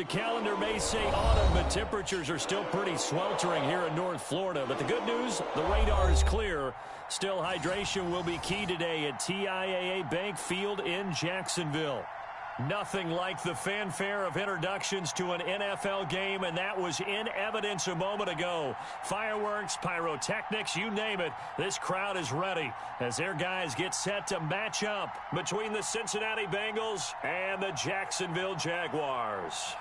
The calendar may say autumn, but temperatures are still pretty sweltering here in North Florida. But the good news, the radar is clear. Still, hydration will be key today at TIAA Bank Field in Jacksonville. Nothing like the fanfare of introductions to an NFL game, and that was in evidence a moment ago. Fireworks, pyrotechnics, you name it. This crowd is ready as their guys get set to match up between the Cincinnati Bengals and the Jacksonville Jaguars.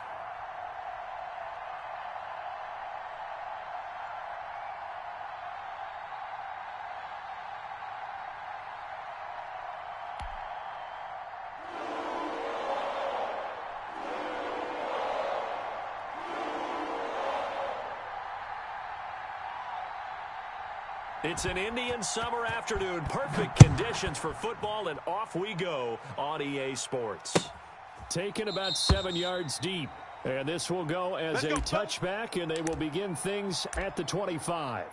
It's an Indian summer afternoon. Perfect conditions for football, and off we go on EA Sports. Taken about 7 yards deep. And this will go as a touchback, and they will begin things at the 25.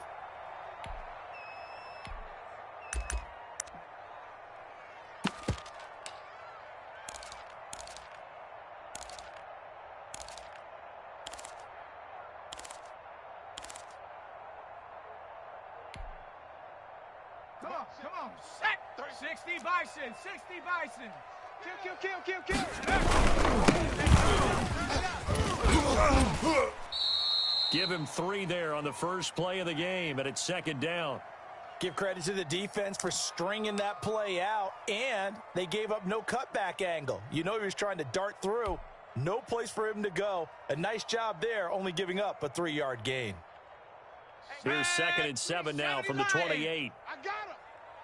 Come on, set. 60 Bison, 60 Bison. Kill. Give him 3 there on the first play of the game, and it's second down. Give credit to the defense for stringing that play out, and they gave up no cutback angle. You know he was trying to dart through. No place for him to go. A nice job there, only giving up a 3-yard gain. Here's 2nd and 7 now from the 28. I got him.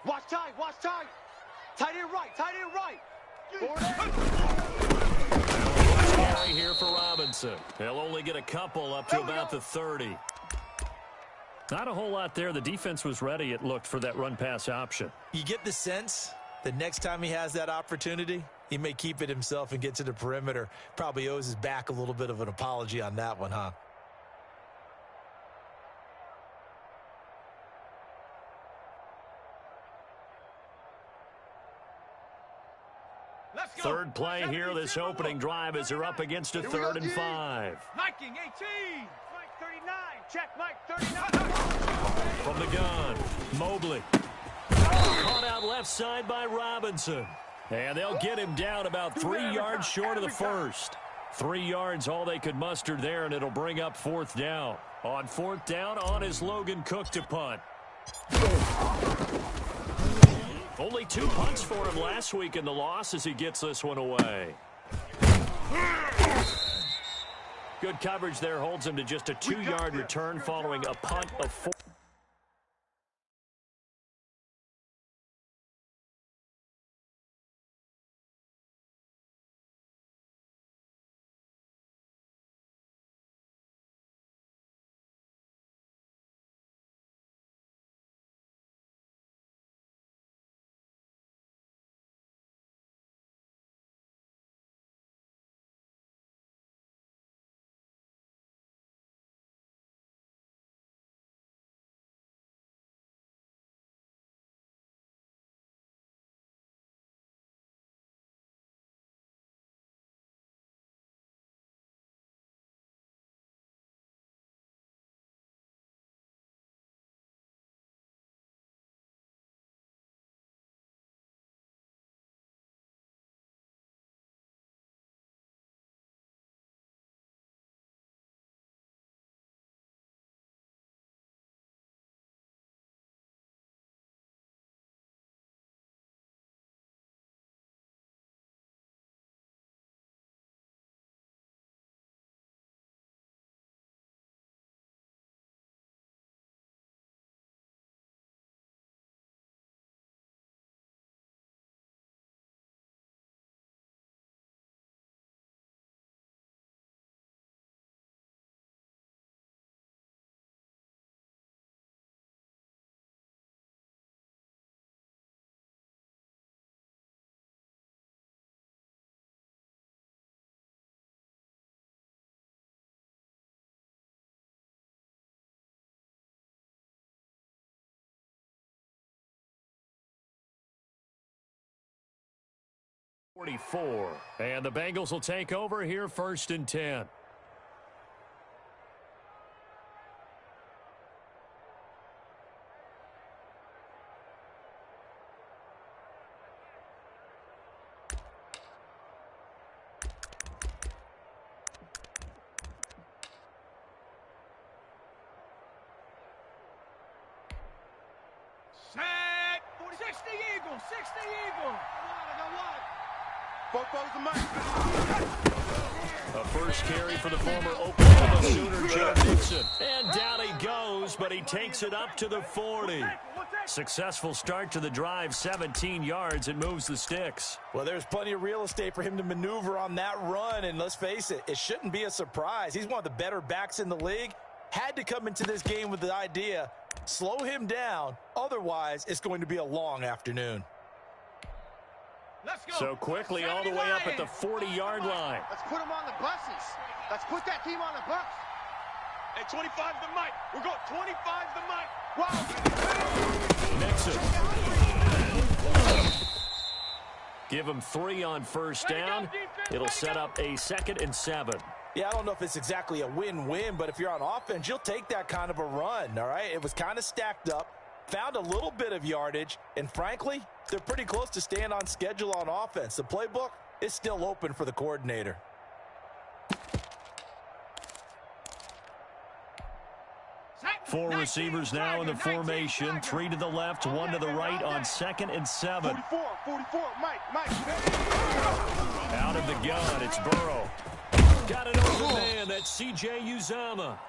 Watch tight. Tight end right. Carry here for Robinson. They'll only get a couple up to about the 30. Not a whole lot there. The defense was ready, it looked, for that run-pass option. You get the sense that next time he has that opportunity, he may keep it himself and get to the perimeter. Probably owes his back a little bit of an apology on that one, huh? Third play here, this opening drive, as they're up against a 3rd and 5. Liking 18. Mike 39. Check Mike 39. From the gun, Mobley. Caught out left side by Robinson. And they'll get him down about 3 yards short of the first. 3 yards, all they could muster there, and it'll bring up 4th down. On 4th down, on is Logan Cook to punt. Only 2 punts for him last week in the loss as he gets this one away. Good coverage there holds him to just a 2-yard return following a punt of 4. 44. And the Bengals will take over here, 1st and 10. Set. 60 Eagles. 60 Eagles. A first carry for the former Oklahoma Sooner, Joe Mixon. And down he goes, but he takes it up to the 40. Successful start to the drive, 17 yards, and moves the sticks. Well, there's plenty of real estate for him to maneuver on that run, and let's face it, it shouldn't be a surprise. He's one of the better backs in the league. Had to come into this game with the idea, slow him down, otherwise it's going to be a long afternoon. Let's go. So quickly all the way up at the 40-yard line. Let's put them on the buses. Let's put that team on the bus. Hey, 25 the mic. We're going 25 the mic. Mixon. Give him 3 on first down. It'll set up a 2nd and 7. Yeah, I don't know if it's exactly a win-win, but if you're on offense, you'll take that kind of a run, all right? It was kind of stacked up, found a little bit of yardage, and frankly, they're pretty close to staying on schedule on offense. The playbook is still open for the coordinator. Four receivers now in the formation. 3 to the left, 1 to the right on 2nd and 7. 44, Mike. Out of the gun, it's Burrow. Got it over man. That's C.J. Uzama.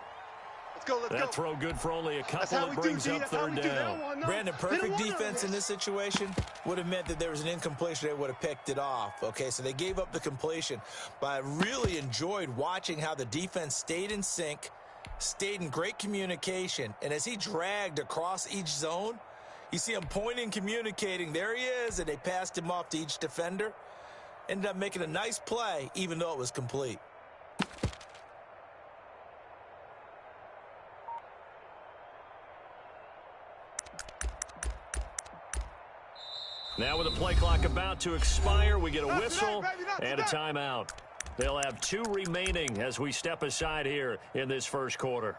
Let's go. That throw good for only a couple. It brings up 3rd down. Brandon, perfect defense in this situation would have meant that there was an incompletion. They would have picked it off. Okay, so they gave up the completion. But I really enjoyed watching how the defense stayed in sync, stayed in great communication. And as he dragged across each zone, you see him pointing, communicating. There he is, and they passed him off to each defender. Ended up making a nice play, even though it was complete. Now with the play clock about to expire, we get a whistle and a timeout. They'll have 2 remaining as we step aside here in this first quarter.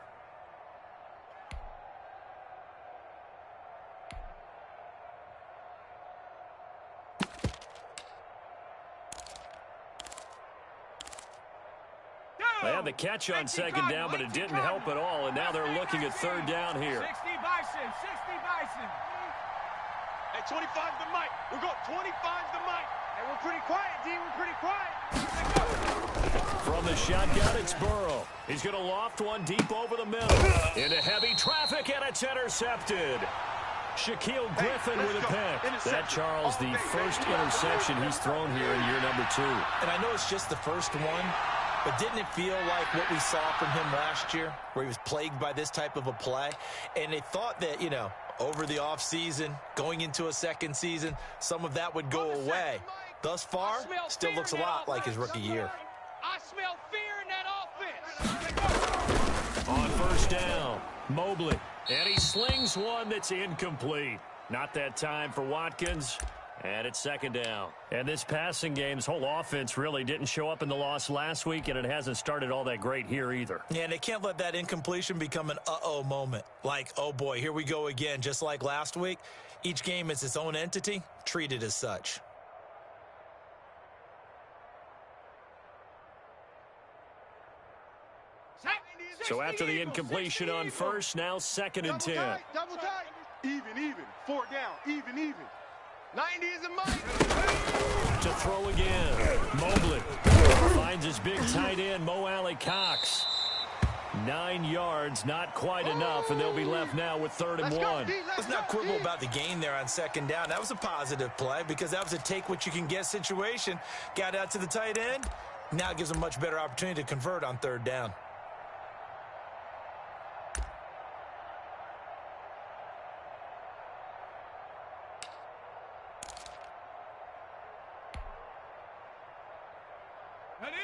They had the catch on 2nd down, but it didn't help at all, and now they're looking at 3rd down here. 60 Bison. 60 Bison. Hey, 25 the mic. We're going 25 the mic. Hey, we're pretty quiet, D. We're pretty quiet. From the shotgun, it's Burrow. He's going to loft one deep over the middle. Into heavy traffic, and it's intercepted. Shaquille Griffin with a pick. That, Charles, the first interception he's thrown here in year number 2. And I know it's just the first one, but didn't it feel like what we saw from him last year, where he was plagued by this type of a play? And they thought that, you know, over the offseason, going into a second season, some of that would go away. Thus far, still looks a lot like his rookie year. I smell fear in that offense. On first down, Mobley. And he slings one that's incomplete. Not that time for Watkins. And it's 2nd down. And this passing game's whole offense really didn't show up in the loss last week, and it hasn't started all that great here either. Yeah, and they can't let that incompletion become an uh-oh moment. Like, oh boy, here we go again, just like last week. Each game is its own entity, treated as such. So after the incompletion on first, now 2nd and 10. Double tight. Even. 4 down. Even. 90 is a mic. To throw again. Mobley finds his big tight end, Mo Alley Cox. 9 yards, not quite enough, and they'll be left now with 3rd and 1. Let's not quibble about the gain there on 2nd down. That was a positive play because that was a take-what-you-can-get situation. Got out to the tight end. Now it gives them a much better opportunity to convert on 3rd down.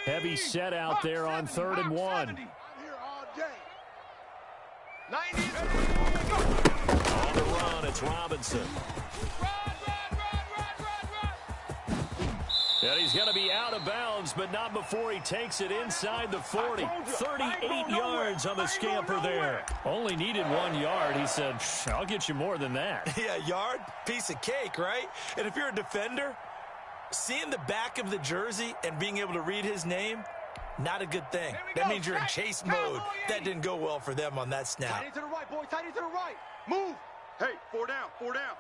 Heavy set out there on 3rd and 1. I'm here all day. 90 is On the run, it's Robinson. And he's going to be out of bounds, but not before he takes it inside the 40. 38 yards on the scamper there. Only needed 1 yard. He said, I'll get you more than that. Yeah, yard, piece of cake, right? And if you're a defender, seeing the back of the jersey and being able to read his name, not a good thing. That means you're in chase mode. That didn't go well for them on that snap. Tight into the right, boy. Tight into the right. Move. Hey, 4 down, 4 down.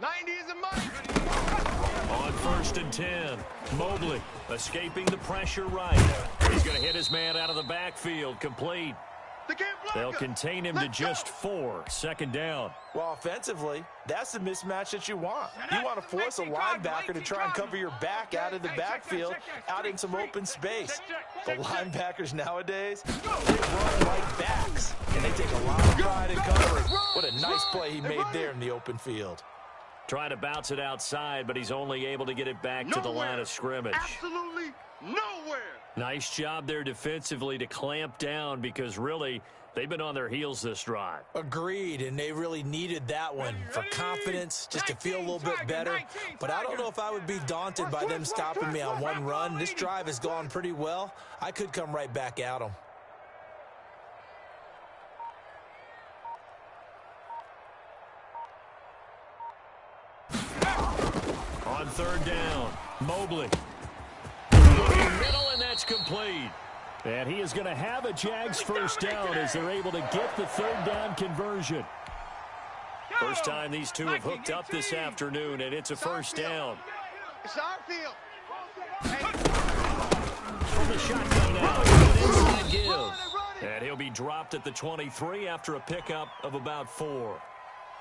90 is a money. On 1st and 10, Mobley escaping the pressure right. He's going to hit his man out of the backfield, complete. They'll contain him to just 4, 2nd down. Well, offensively, that's the mismatch that you want. You want to force a linebacker to try and cover your back out of the backfield, out in some open space. The linebackers nowadays, they run like backs, and they take a lot of pride in covering. What a nice play he made there in the open field. Trying to bounce it outside, but he's only able to get it back to the line of scrimmage. Absolutely nowhere. Nice job there defensively to clamp down because really they've been on their heels this drive. Agreed, and they really needed that one for confidence, just to feel a little bit better. But I don't know if I would be daunted by them stopping me on one run. This drive has gone pretty well. I could come right back at them. On 3rd down, Mobley. Middle, and that's complete. And he is going to have a Jags first down as they're able to get the 3rd down conversion. First time these two have hooked up this afternoon, and it's a first down. It's our field. From the shotgun now, an inside give. And he'll be dropped at the 23 after a pickup of about 4.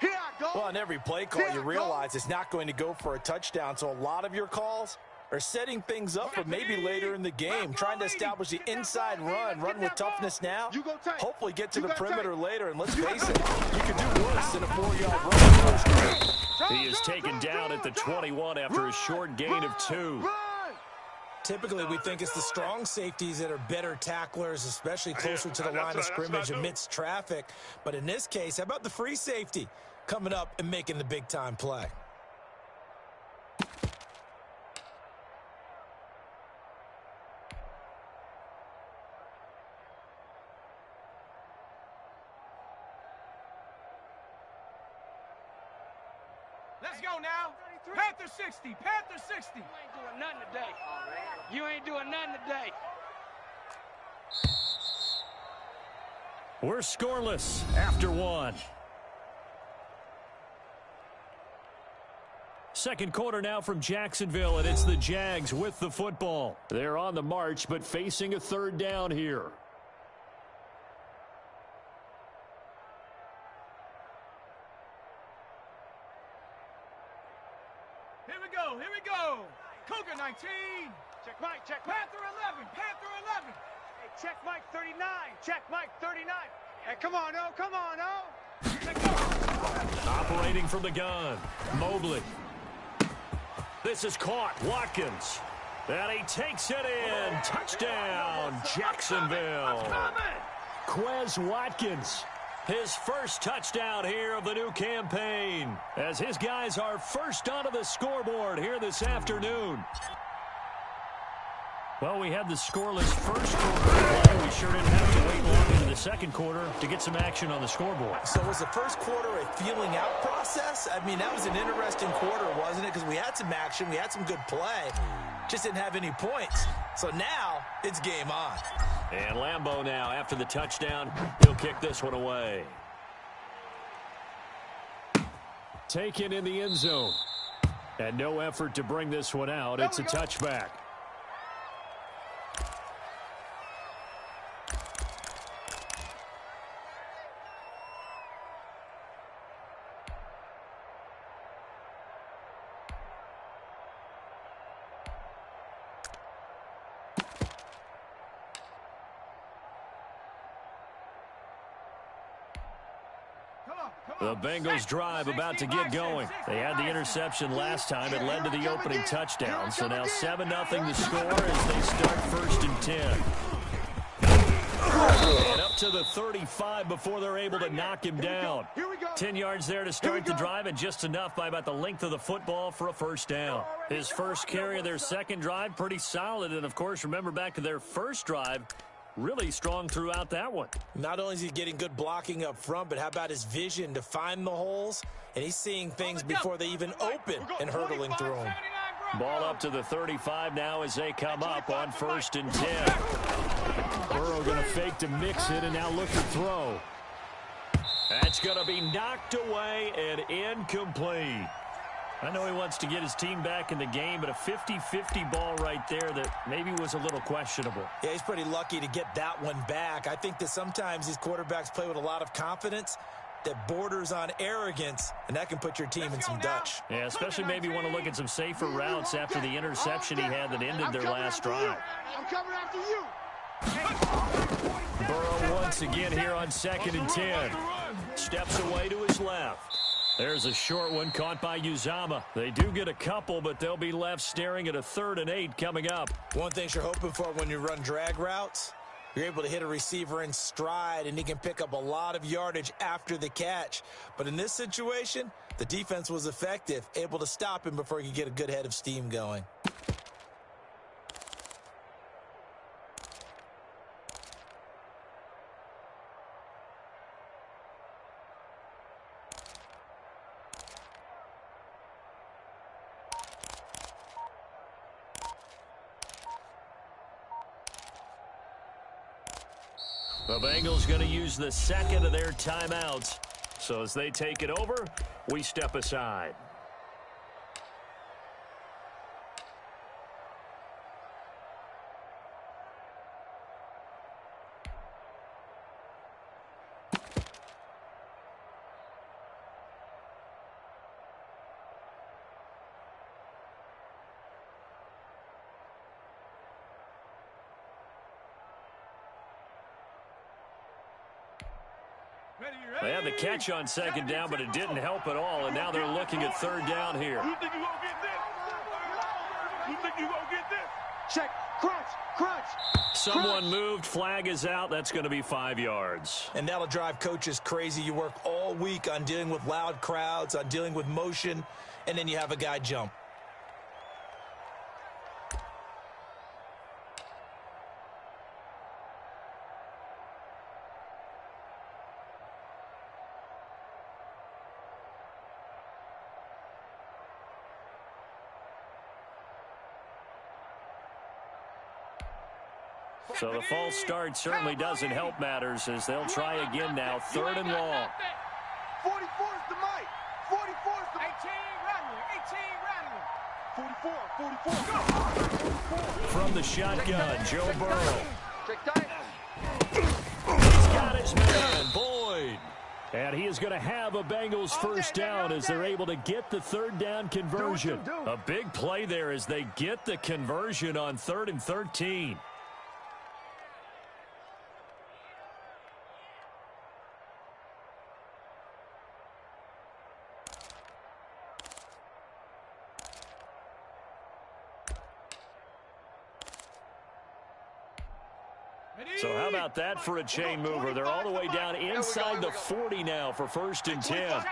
Here I go. Well, on every play call, you realize it's not going to go for a touchdown, so a lot of your calls are setting things up for maybe later in the game, trying to establish the inside run with toughness now, hopefully get to the perimeter later, and let's face it, you can do worse than a 4-yard run. He is taken down at the 21 after a short gain of 2. Typically, we think it's the strong safeties that are better tacklers, especially closer to the line of scrimmage amidst traffic. But in this case, how about the free safety coming up and making the big-time play? Let's go now. Panther 60. Panther 60. You ain't doing nothing today. You ain't doing nothing today. We're scoreless after 1. Second quarter now from Jacksonville, and it's the Jags with the football. They're on the march, but facing a 3rd down here. Here we go. Here we go. Cougar 19. Check Mike. Check Panther 11. Panther 11. Hey, check Mike 39. Check Mike 39. Hey, come on, oh. Come on, oh. Operating from the gun, Mobley. This is caught, Watkins. And he takes it in. Touchdown, Jacksonville. Quez Watkins, his first touchdown here of the new campaign, as his guys are first onto the scoreboard here this afternoon. Well, we had the scoreless first quarter. We sure didn't have to wait long into the second quarter to get some action on the scoreboard. So was the first quarter a feeling out process? I mean, that was an interesting quarter, wasn't it? Because we had some action, we had some good play, just didn't have any points. So now it's game on. And Lambeau now, after the touchdown, he'll kick this one away. Taken in the end zone. And no effort to bring this one out. It's a touchback. The Bengals drive about to get going. They had the interception last time. It led to the opening touchdown. So now 7-0 the score as they start 1st and 10. And up to the 35 before they're able to knock him down. 10 yards there to start the drive, and just enough by about the length of the football for a first down. His first carry of their second drive, pretty solid. And, of course, remember back to their first drive, really strong throughout that one. Not only is he getting good blocking up front, but how about his vision to find the holes? And he's seeing things before they even open and hurdling through them. Ball up to the 35 now as they come up on 1st and 10. Burrow going to fake to mix it and now look to throw. That's going to be knocked away and incomplete. I know he wants to get his team back in the game, but a 50-50 ball right there that maybe was a little questionable. Yeah, he's pretty lucky to get that one back. I think that sometimes these quarterbacks play with a lot of confidence that borders on arrogance, and that can put your team in some Dutch. Yeah, especially maybe want to look at some safer routes after the interception he had that ended their last drive. I'm coming after you. Burrow once again here on 2nd and 10. Steps away to his left. There's a short one caught by Uzama. They do get a couple, but they'll be left staring at a 3rd and 8 coming up. One thing you're hoping for when you run drag routes, you're able to hit a receiver in stride, and he can pick up a lot of yardage after the catch. But in this situation, the defense was effective, able to stop him before he could get a good head of steam going. The Bengals going to use the second of their timeouts. So as they take it over, we step aside. They had the catch on 2nd down, but it didn't help at all, and now they're looking at 3rd down here. You think you gonna get this? You think you gonna get this? Check, crunch, crunch. Someone moved, flag is out. That's going to be 5 yards. And that'll drive coaches crazy. You work all week on dealing with loud crowds, on dealing with motion, and then you have a guy jump. So the false start certainly doesn't help matters as they'll try again now. 3rd and long. 44 is the mic. 44 is the 18 Rattler. 44. From the shotgun, Joe Burrow. Check tight. He's got his man, Boyd. And he is going to have a Bengals first down as they're able to get the 3rd down conversion. A big play there as they get the conversion on 3rd and 13. So how about that for a chain mover? They're all the way down inside the 40 now for 1st and 10. Check.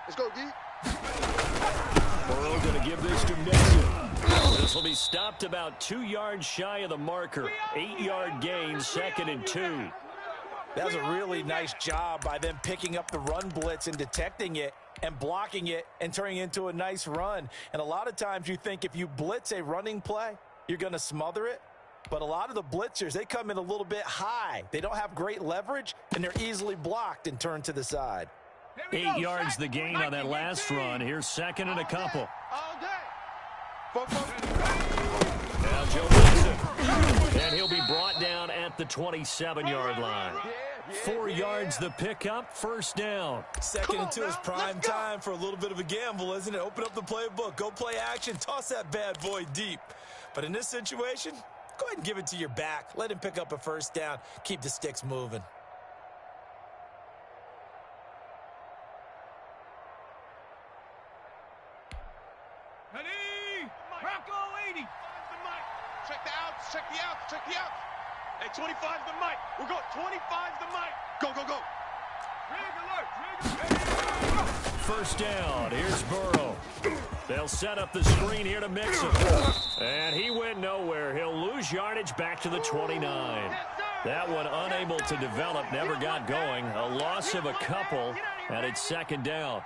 Let's go, D. Burrow going to give this to Mixon. This will be stopped about 2 yards shy of the marker. 8-yard gain, 2nd and 2. That was a really nice job by them picking up the run blitz and detecting it and blocking it and turning it into a nice run. And a lot of times you think if you blitz a running play, you're going to smother it. But a lot of the blitzers, they come in a little bit high. They don't have great leverage, and they're easily blocked and turned to the side. 8 yards the gain on that last run. Here's 2nd and a couple. All day. Now Joe Mixon. And he'll be brought down at the 27-yard line. 4 yards the pickup, 1st down. 2nd and 2 is prime time for a little bit of a gamble, isn't it? Open up the playbook, go play action, toss that bad boy deep. But in this situation, go ahead and give it to your back. Let him pick up a 1st down. Keep the sticks moving. Ready? Bronco 80. Check the outs, check the outs, check the outs. Hey, 25's the mic. We're going 25's the mic. Go, go, go. First down. Here's Burrow. They'll set up the screen here to mix him. And he went nowhere. He'll lose yardage back to the 29. That one unable to develop, never got going. A loss of a couple, and it's second down.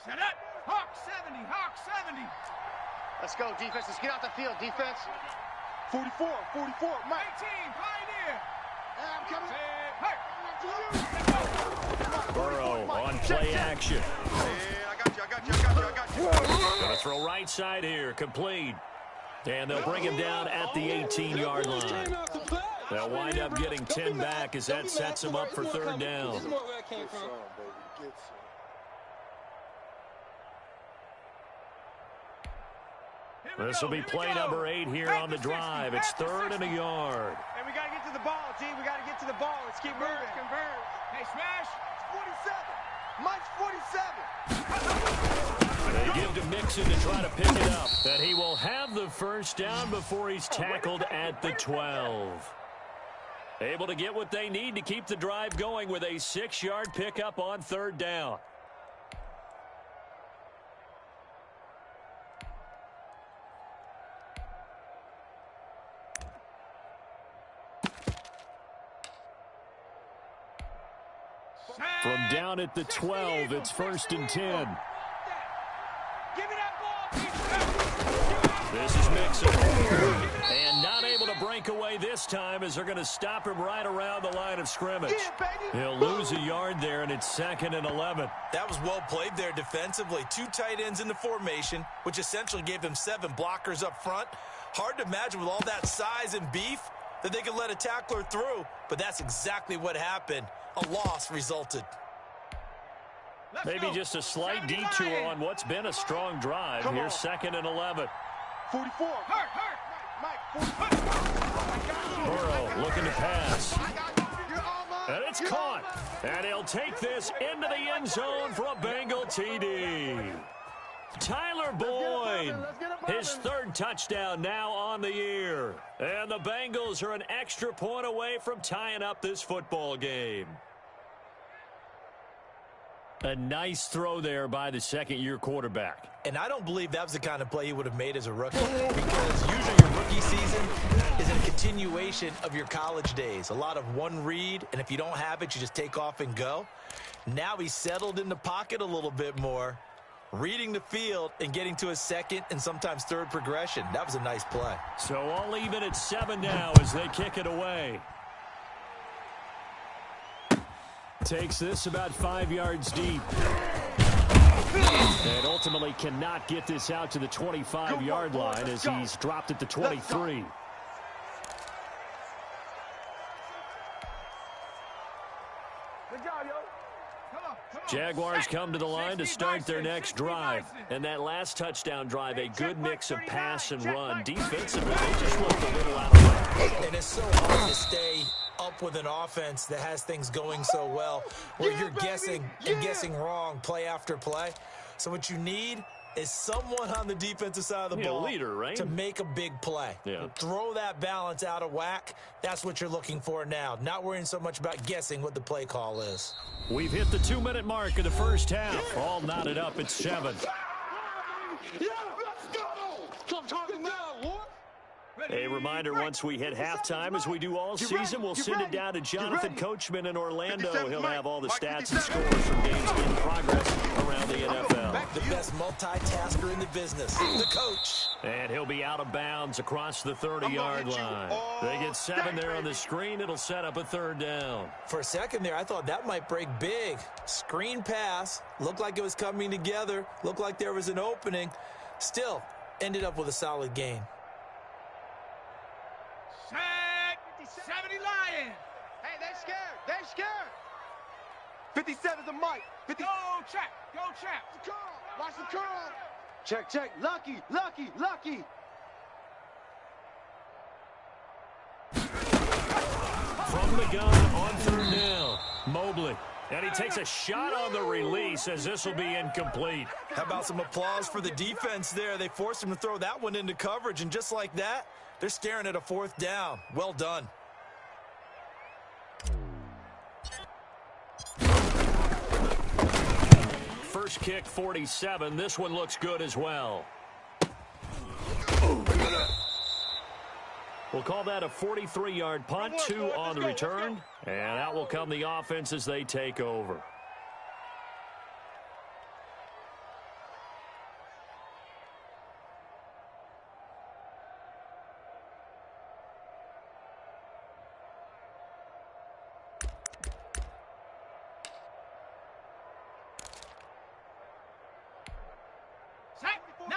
Set up. Hawk 70. Hawk 70. Let's go, defense. Let's get out the field, defense. 44, Mike. 18, Pioneer. I'm coming. Burrow on play action. Yeah, I got you. Gonna throw right side here, complete. And they'll bring him down at the 18-yard line. They'll wind up getting 10 back as that sets him up for third down. This will be play number 8 here on the drive. It's third and a yard. And we got to get to the ball, G. We got to get to the ball. Let's keep moving. Converge. Hey, smash. 47. Mike's 47. They give to Mixon to try to pick it up. And he will have the first down before he's tackled at the 12. Able to get what they need to keep the drive going with a 6-yard pickup on third down. From down at the 12, it's first and 10. Give me that ball. This is Mixon. And not able to break away this time as they're going to stop him right around the line of scrimmage. He'll lose a yard there, and it's second and 11. That was well played there defensively. 2 tight ends in the formation, which essentially gave them 7 blockers up front. Hard to imagine with all that size and beef that they could let a tackler through, but that's exactly what happened. A loss resulted. Maybe just a slight detour on what's been a strong drive. Here's second and 11. 44. Hurt. Mike, 44. Burrow looking to pass. And it's caught. And he'll take this into the end zone for a Bengal TD. Tyler Boyd, his 3rd touchdown now on the year. And the Bengals are an extra point away from tying up this football game. A nice throw there by the second-year quarterback. And I don't believe that was the kind of play he would have made as a rookie, because usually your rookie season is a continuation of your college days. A lot of one read, and if you don't have it, you just take off and go. Now he's settled in the pocket a little bit more, reading the field and getting to a second and sometimes third progression. That was a nice play. So all even at 7 now as they kick it away. Takes this about 5 yards deep. And ultimately cannot get this out to the 25-yard line as he's dropped at the 23. Jaguars come to the line to start their next drive. And that last touchdown drive, a good mix of pass and run. Defensively, they just looked a little out of whack. And it's so hard to stay up with an offense that has things going so well, where you're guessing and guessing wrong play after play. So what you need is someone on the defensive side of the ball leader, right? to make a big play. Yeah. Throw that balance out of whack. That's what you're looking for now. Not worrying so much about guessing what the play call is. We've hit the 2-minute mark of the first half. All knotted up at 7. A reminder, once we hit halftime, as we do all season, we'll send it down to Jonathan Coachman in Orlando. He'll have all the stats and scores from games in progress around the NFL. The best multitasker in the business, the coach. And he'll be out of bounds across the 30-yard line. They get 7 there on the screen. It'll set up a third down. For a second there, I thought that might break big. Screen pass. Looked like it was coming together. Looked like there was an opening. Still, ended up with a solid gain. 70 Lions. Hey, they're scared. They're scared. 57's the mic. Go check. Watch the curl. Check. Lucky. From the gun on third down. Mobley. And he takes a shot on the release as this will be incomplete. How about some applause for the defense there? They forced him to throw that one into coverage, and just like that, they're staring at a fourth down. Well done. First kick, 47. This one looks good as well. We'll call that a 43-yard punt, 2 on the return. And out will come the offense as they take over.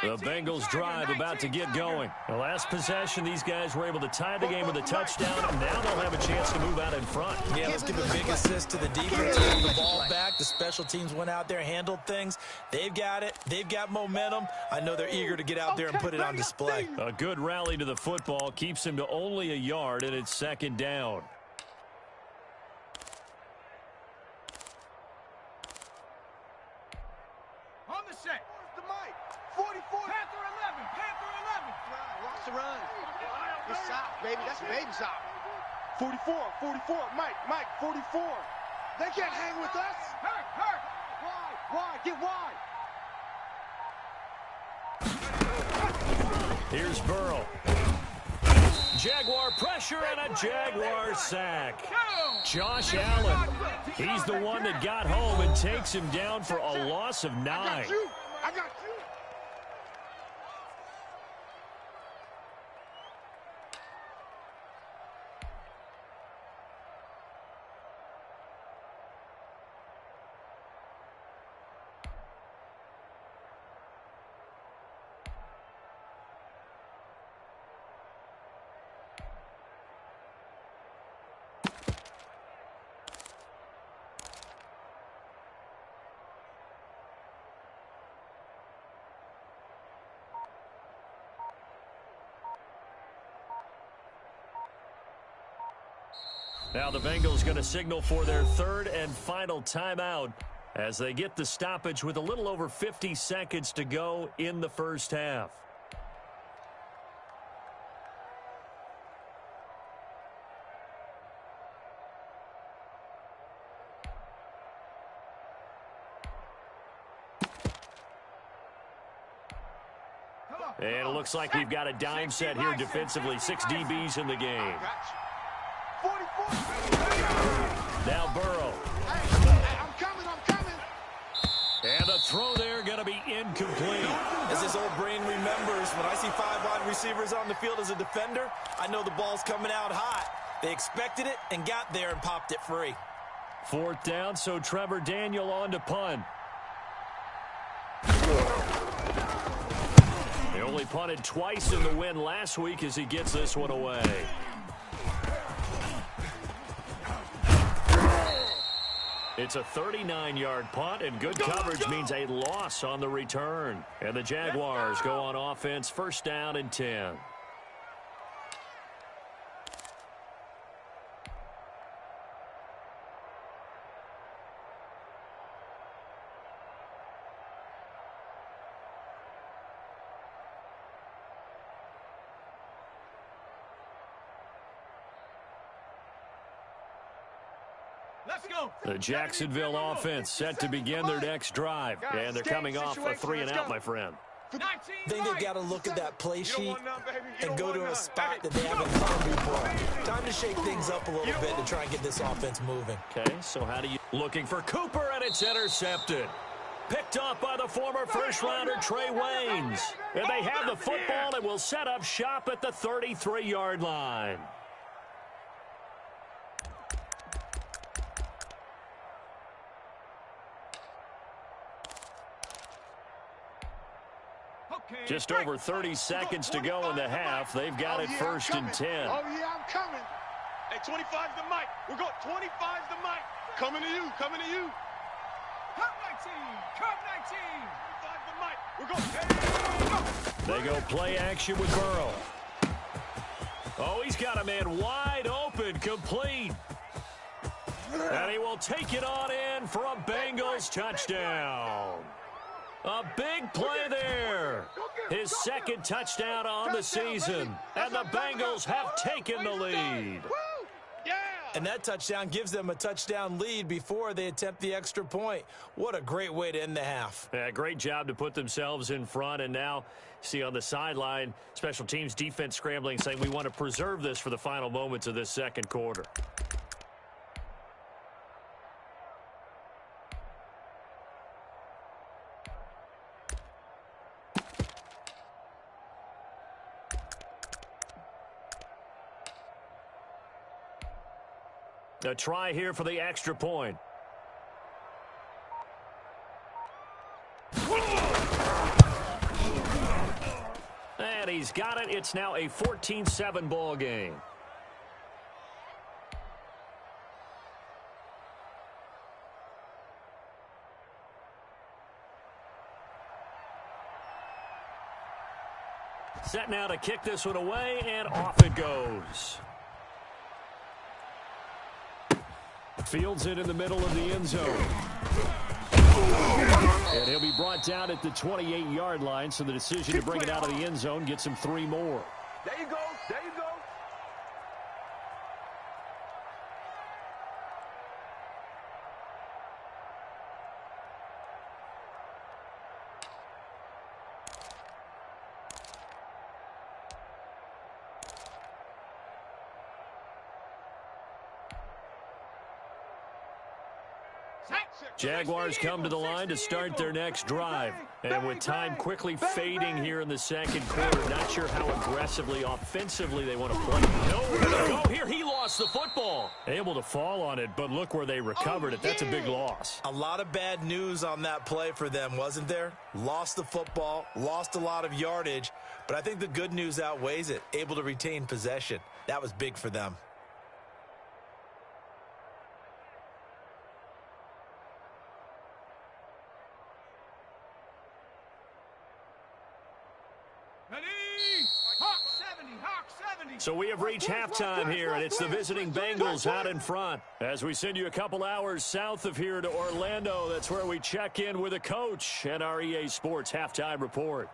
The Bengals drive about to get going. The last possession, these guys were able to tie the game with a touchdown, and now they'll have a chance to move out in front. Yeah, let's give a big assist to the defense. Hold the ball back. The special teams went out there, handled things. They've got it. They've got momentum. I know they're eager to get out there and put it on display. A good rally to the football keeps him to only a yard, and it's second down. On the set. The mic. 44. Panther 11. Panther 11. Watch the run. It's south, baby. That's baby south. 44. 44. Mike. 44. They can't hang with us. Hurt. Wide. Get wide. Here's Burrow. Jaguar pressure and a Jaguar sack. Josh Allen. He's the one that got home and takes him down for a loss of 9. I got you. Now the Bengals going to signal for their third and final timeout as they get the stoppage with a little over 50 seconds to go in the first half. And it looks like we've got a dime set here defensively. 6 DBs in the game. 44. Now Burrow. Hey, I'm coming. And the throw there going to be incomplete. As his old brain remembers, when I see 5 wide receivers on the field as a defender, I know the ball's coming out hot. They expected it and got there and popped it free. 4th down, so Trevor Daniel on to punt. They only punted twice in the win last week as he gets this one away. It's a 39-yard punt, and good coverage means a loss on the return. And the Jaguars go on offense, 1st down and 10. Let's go. The Jacksonville offense set to begin their next drive. And they're coming off a 3-and-out, my friend. I think they've got to look at that play sheet and go to a spot that they haven't covered before. Time to shake things up a little bit to try and get this offense moving. Okay, so how do you... Looking for Cooper, and it's intercepted. Picked off by the former first-rounder Trey Waynes. And they have the football and will set up shop at the 33-yard line. Just over 30 seconds to go in the half. They've got it 1st and 10. Oh, yeah, I'm coming. Hey, 25's the mic. We're going 25's the mic. Coming to you. Cup 19. Cup 19. 25's the mic. We're going. They go play action with Burrow. Oh, he's got a man wide open, complete. And he will take it on in for a Bengals touchdown. A big play there. His second touchdown on the season. And the Bengals have taken the lead. And that touchdown gives them a touchdown lead before they attempt the extra point. What a great way to end the half. Yeah, great job to put themselves in front. And now, see on the sideline, special teams defense scrambling, saying we want to preserve this for the final moments of this second quarter. A try here for the extra point. And he's got it. It's now a 14-7 ball game. Set now to kick this one away, and off it goes. Fields it in the middle of the end zone. And he'll be brought down at the 28-yard line, so the decision to bring it out of the end zone gets him 3 more. There you go. There you go. Jaguars come to the line to start their next drive. And with time quickly fading here in the second quarter, not sure how aggressively, offensively they want to play. Nowhere to go here. He lost the football. Able to fall on it, but look where they recovered it. That's a big loss. A lot of bad news on that play for them, wasn't there? Lost the football, lost a lot of yardage, but I think the good news outweighs it. Able to retain possession. That was big for them. So we have reached halftime here, and it's the visiting Bengals out in front. As we send you a couple hours south of here to Orlando, that's where we check in with a coach and our EA Sports Halftime Report.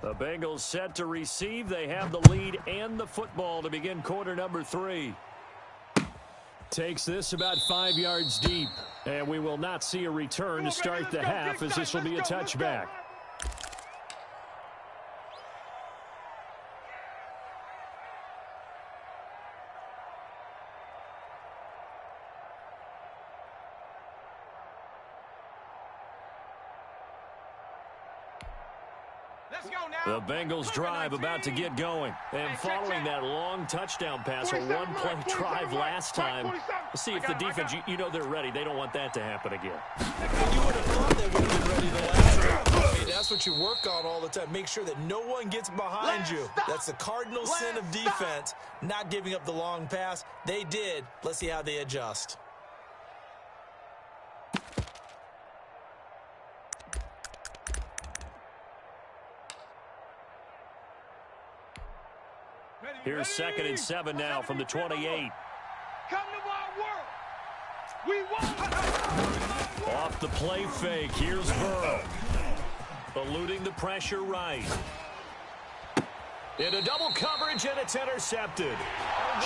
The Bengals set to receive. They have the lead and the football to begin quarter number 3. Takes this about 5 yards deep. And we will not see a return to start the half, as this will be a touchback. The Bengals drive about to get going. And following that long touchdown pass, a one-play drive last time, let's see if the defense, you know they're ready. They don't want that to happen again. You would have thought they would have been ready the last time. I mean, that's what you work on all the time. Make sure that no one gets behind you. That's the cardinal sin of defense, not giving up the long pass. They did. Let's see how they adjust. Here's 2nd and 7 now from the 28. Come to my world. We won. Off the play fake, here's Burrow. Eluding the pressure right. Into double coverage, and it's intercepted.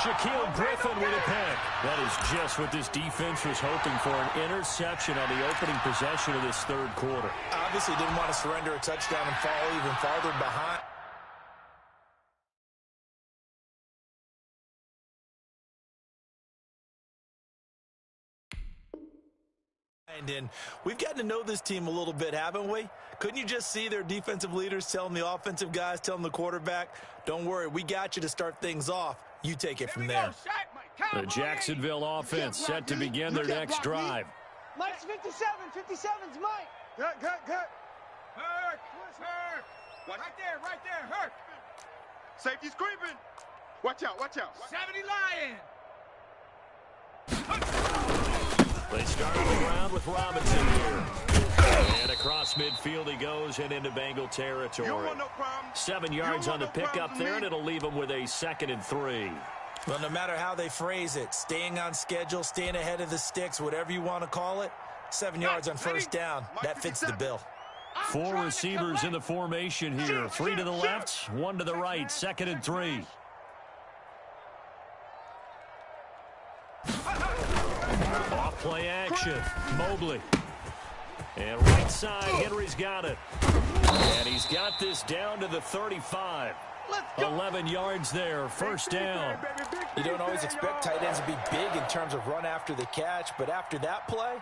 Shaquille Griffin with a pick. That is just what this defense was hoping for, an interception on the opening possession of this third quarter. Obviously didn't want to surrender a touchdown and fall even farther behind. And we've gotten to know this team a little bit, haven't we? Couldn't you just see their defensive leaders telling the offensive guys, telling the quarterback, don't worry, we got you to start things off. You take it from there. The Jacksonville offense set to begin their next drive. Mike's 57. 57's Mike. Good. Hurt. Right there. Hurt. Safety's creeping. Watch out. 70 Lion. They start on the ground with Robinson here. And across midfield he goes and into Bengal territory. 7 yards on the pickup there, and it'll leave him with a 2nd and 3. Well, no matter how they phrase it, staying on schedule, staying ahead of the sticks, whatever you want to call it, 7 yards on first down, that fits the bill. 4 receivers in the formation here. 3 to the left, 1 to the right, 2nd and 3. Off play action, Mobley. And right side, Henry's got it. And he's got this down to the 35. 11 yards there, first down. You don't always expect tight ends to be big in terms of run after the catch, but after that play,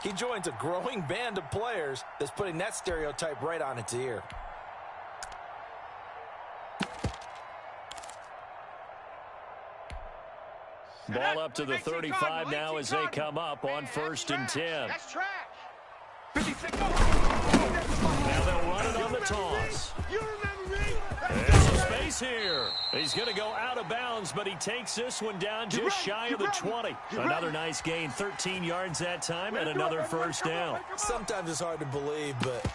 he joins a growing band of players that's putting that stereotype right on its ear. Ball up to the 35 now as they come up on 1st and 10. That's trash. 56. Now they'll run it on the toss. There's some space here. He's going to go out of bounds, but he takes this one down just shy of the 20. Another nice gain, 13 yards that time, and another first down. Sometimes it's hard to believe, but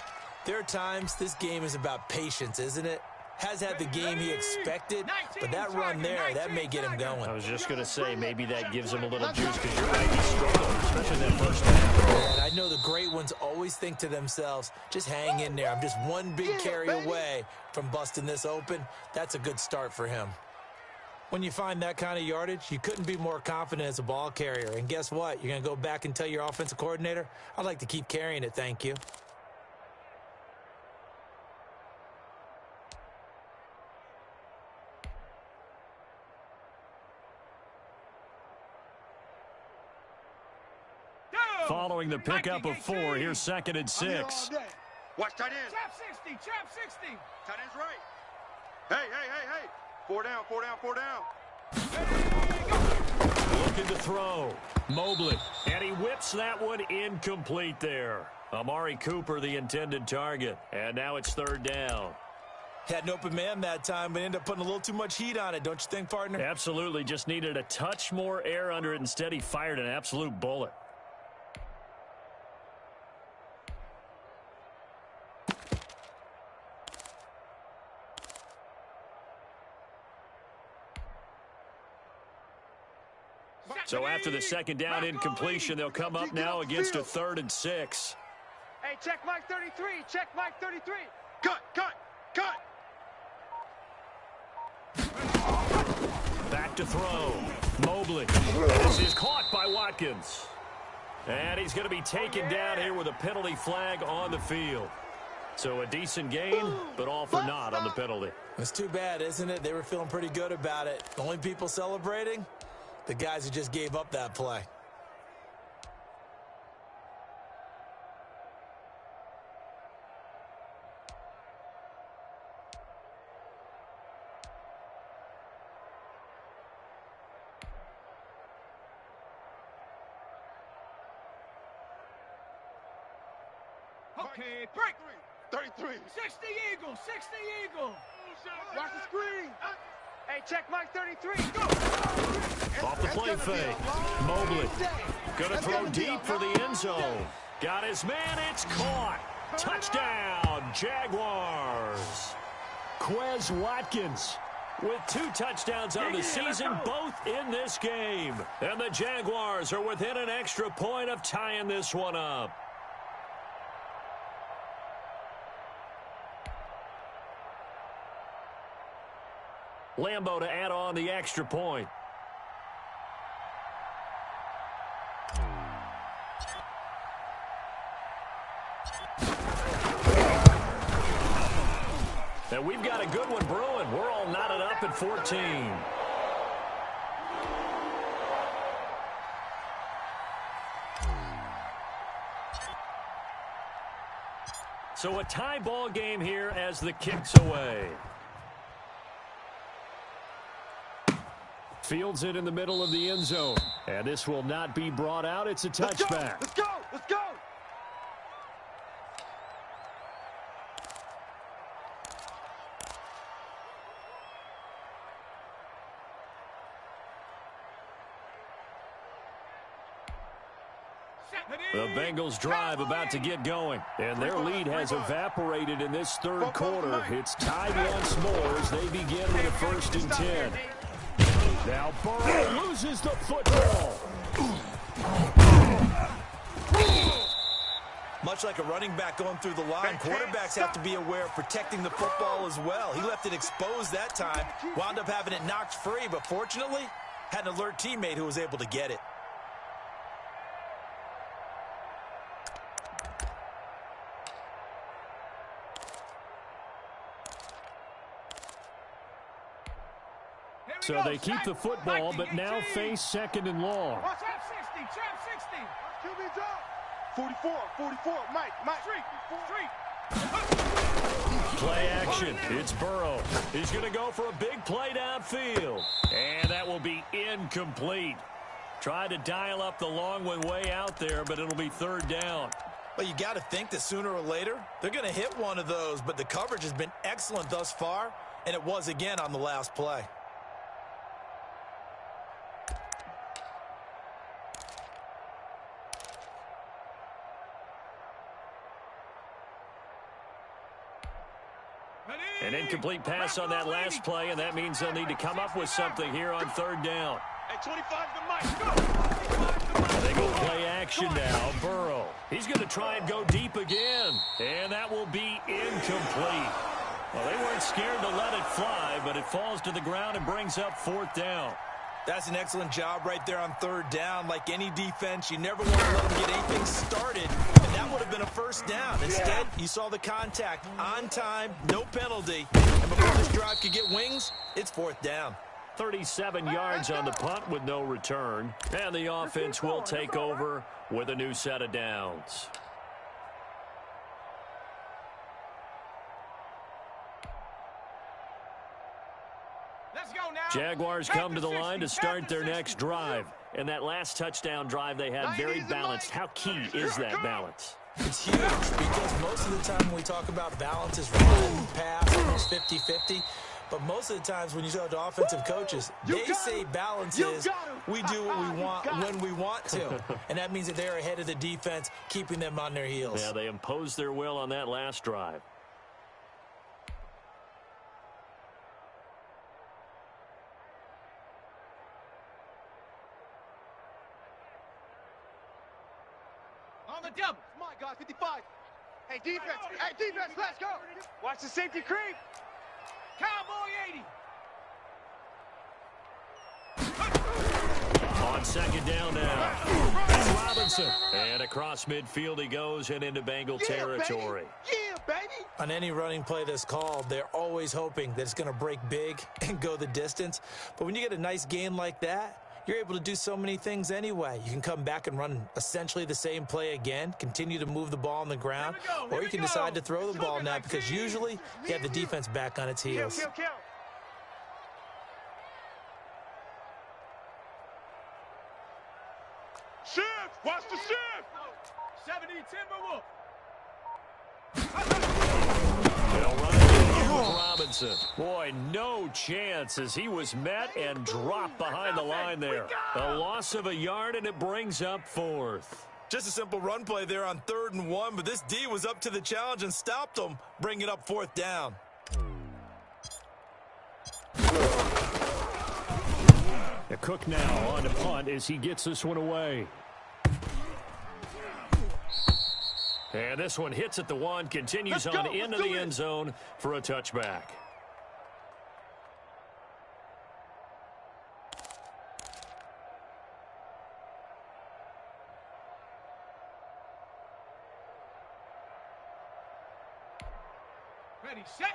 there are times this game is about patience, isn't it? Has had the game he expected, but that run there, that may get him going. I was just going to say, maybe that gives him a little juice because you're right, he's struggling, especially that first half. And I know the great ones always think to themselves, just hang in there. I'm just one big carry away from busting this open. That's a good start for him. When you find that kind of yardage, you couldn't be more confident as a ball carrier. And guess what? You're going to go back and tell your offensive coordinator, I'd like to keep carrying it, thank you. Following the pickup of 4, here's 2nd and 6. Watch tight end. Trap 60. Tight end's right. Hey. 4 down. Looking to throw. Mobley. And he whips that one incomplete there. Amari Cooper, the intended target. And now it's 3rd down. Had an open man that time, but ended up putting a little too much heat on it, don't you think, partner? Absolutely. Just needed a touch more air under it. Instead, he fired an absolute bullet. So after the 2nd down incompletion, they'll come up now against a 3rd and 6. Hey, check Mike 33. Cut. Back to throw. Mobley. This is caught by Watkins. And he's going to be taken down here with a penalty flag on the field. So a decent gain, but all for naught on the penalty. It's too bad, isn't it? They were feeling pretty good about it. The only people celebrating? The guys who just gave up that play. Okay, break. 33. 60 Eagle. Watch the screen. Hey, check Mike 33. Go. Off the play fake. Mobley. Going to throw deep for the end zone. Got his man. It's caught. Touchdown, Jaguars. Quez Watkins with 2 touchdowns on the season, both in this game. And the Jaguars are within an extra point of tying this one up. Lambo to add on the extra point. And we've got a good one brewing. We're all knotted up at 14. So a tie ball game here as the kick's away. Fields it in the middle of the end zone. And this will not be brought out. It's a touchback. Let's go! Let's go! The Bengals drive about to get going, and their lead has evaporated in this third quarter. It's tied once more as they begin with a 1st and 10. Now Burrow loses the football. Much like a running back going through the line, quarterbacks have to be aware of protecting the football as well. He left it exposed that time, wound up having it knocked free, but fortunately, had an alert teammate who was able to get it. So they keep the football, but now face 2nd and long. Trap 60, trap 60. QB drop. 44, Mike, street. Play action. It's Burrow. He's going to go for a big play downfield. And that will be incomplete. Try to dial up the long one way out there, but it'll be 3rd down. Well, you got to think that sooner or later, they're going to hit one of those, but the coverage has been excellent thus far, and it was again on the last play. An incomplete pass on that last play, and that means they'll need to come up with something here on 3rd down. Hey, 25 the mic. Go! They go play action now. Burrow. He's going to try and go deep again, and that will be incomplete. Well, they weren't scared to let it fly, but it falls to the ground and brings up 4th down. That's an excellent job right there on 3rd down. Like any defense, you never want to let them get anything started, and that would have been a 1st down. Instead, you saw the contact on time, no penalty, and before this drive could get wings, it's 4th down. 37 yards on the punt with no return, and the offense will take over with a new set of downs. Jaguars come to the line to start their next drive. And that last touchdown drive they had very balanced. How key is that balance? It's huge because most of the time when we talk about balance is run, pass, almost 50-50. But most of the times when you talk to offensive coaches, they say balance is we do what we want when we want to. And that means that they're ahead of the defense, keeping them on their heels. Yeah, they imposed their will on that last drive. Double. My God, 55. Hey, defense, let's go. Watch the safety creep. Cowboy 80. On 2nd down now. It's Robinson. And across midfield he goes and into Bengal territory. Yeah, baby. On any running play that's called, they're always hoping that it's going to break big and go the distance. But when you get a nice gain like that, you're able to do so many things anyway. You can come back and run essentially the same play again, continue to move the ball on the ground, or you can decide to throw the ball now because usually you have the defense back on its heels. Kill. Shift! Watch the shift! 70 Timberwolf. They'll run it with Robinson. Boy, no chance as he was met and dropped behind the line there. A loss of a yard, and it brings up 4th. Just a simple run play there on 3rd and 1, but this D was up to the challenge and stopped them, bringing up 4th down. The Cook now on to punt as he gets this one away. And this one hits at the 1, continues on into the end zone for a touchback.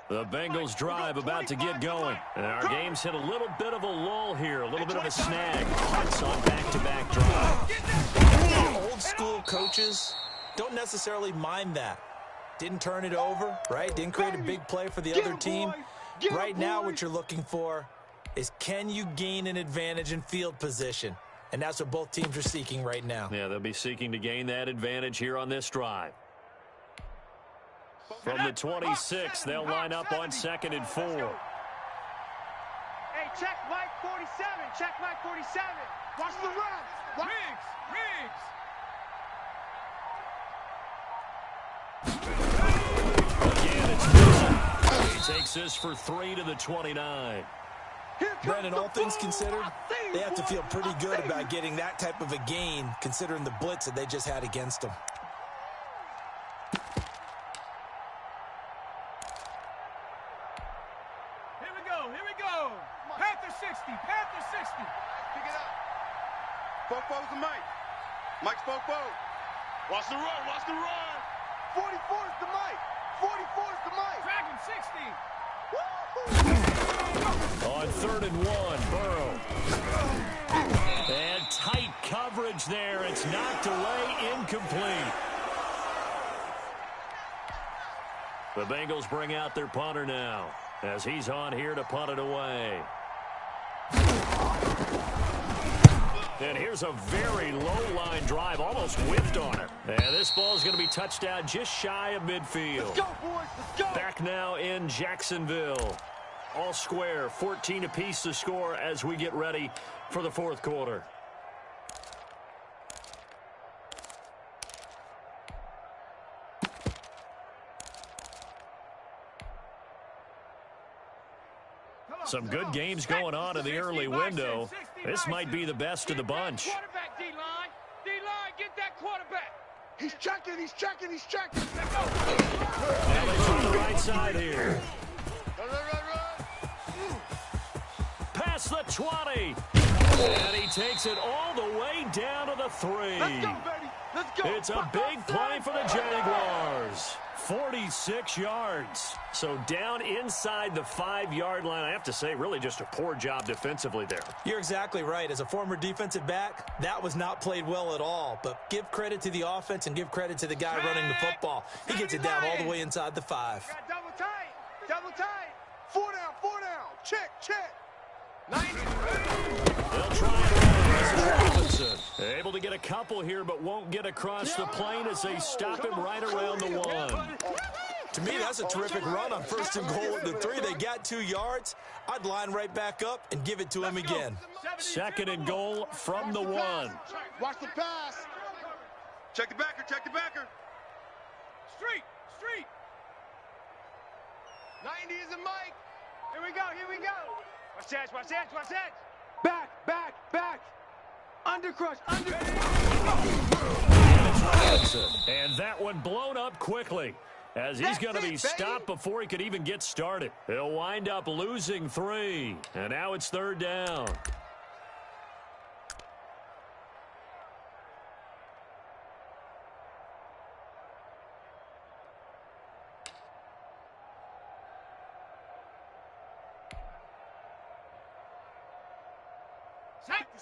The Bengals drive about to get going. And our game's hit a little bit of a lull here, a little bit of a snag. Punts on back-to-back drive. Old school coaches don't necessarily mind that. Didn't turn it over, right? Didn't create a big play for the other team. Right now, what you're looking for is, can you gain an advantage in field position? And that's what both teams are seeking right now. Yeah, they'll be seeking to gain that advantage here on this drive. From the 26, they'll line up on 2nd and 4. Hey, check Mike 47. Check Mike 47. Watch the run. Riggs. Again, it's Wilson. He takes this for 3 to the 29. Brandon, all things considered, they have to feel pretty good about getting that type of a gain, considering the blitz that they just had against them. Here we go. Panther 60. Pick it up. Fofo's the Mike. Mike's Fofo. Watch the run. 44 is the Mike. 44 is the Mike. Dragon 60. On 3rd and 1, Burrow. And tight coverage there. It's knocked away, incomplete. The Bengals bring out their punter now, as he's on here to punt it away. And here's a very low-line drive, almost whiffed on it. And this ball is going to be touched down just shy of midfield. Let's go, boys. Let's go. Back now in Jacksonville. All square, 14 apiece to score as we get ready for the 4th quarter. Some good games going on in the early window. This might be the best of the bunch. Quarterback, D-line. D-line, get that quarterback. He's checking. Now they try the right side here. Run. Past the 20. And he takes it all the way down to the 3. Let's go, baby. Let's go. It's a big play for the Jaguars. 46 yards. So down inside the 5-yard line. I have to say, really just a poor job defensively there. You're exactly right. As a former defensive back, that was not played well at all. But give credit to the offense and give credit to the guy running the football. He gets it down all the way inside the 5. Got double tight. 4 down. Check. 90. They'll try it again. This is Robinson. Able to get a couple here, but won't get across the plane as they stop him right around the 1. To me, that's a terrific run on 1st and goal at the 3. They got 2 yards. I'd line right back up and give it to him again. 2nd and goal from the 1. Watch the pass. Check the backer. Street. 90 is a Mike. Here we go. Watch that. Back. Undercrush. And that one blown up quickly, as he's going to be stopped before he could even get started. He'll wind up losing 3, and now it's 3rd down.